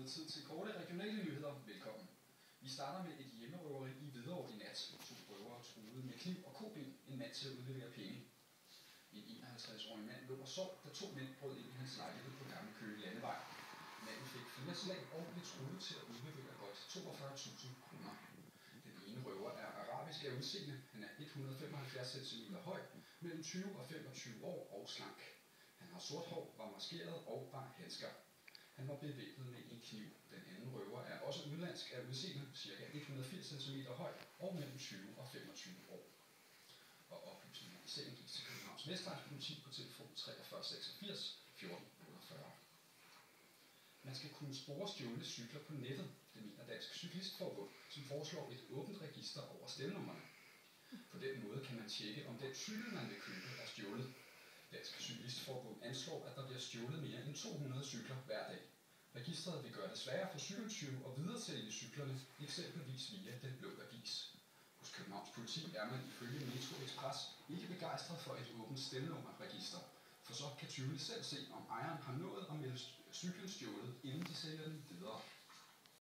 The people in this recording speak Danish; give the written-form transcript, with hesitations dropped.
blevet tid til korte regionale nyheder. Velkommen. Vi starter med et hjemmerøveri i Hvidovre i nat. 2 røvere truede med kniv og koben en mand til at udlevere penge. En 51-årig mand løb og sov, da 2 mænd brød ind i hans lejlighed på Gammel Køge Landevej. Manden fik 4 slag og blev truet til at udlevere godt 42.000 kroner. Den ene røver er arabisk af udseende. Han er 175 cm høj, mellem 20 og 25 år og slank. Han har sort hår, var maskeret og bar handsker. Han var bevæbnet med en kniv. Den anden røver er også udenlandsk af udseende, ca. 180 cm høj og mellem 20 og 25 år. Og oplysninger i sagen gik til Københavns Vestegns Politi på telefon 43 86 14 48. Man skal kunne spore stjålne cykler på nettet, det mener Dansk Cyklistforbund, som foreslår et åbent register over stelnummerne. På den måde kan man tjekke, om den cykel, man vil købe, er stjålet. Dansk Cyklistforbund anslår, at der bliver stjålet mere end 200 cykler hver dag. Registret vil gøre det sværere for cykeltyve at videresælge cyklerne, eksempelvis via Den Blå Avis. Hos Københavns Politi er man ifølge Metro Express ikke begejstret for et åbent stelnummerregister, for så kan tyvene selv se, om ejeren har nået at melde cyklen stjålet, inden de sælger den videre.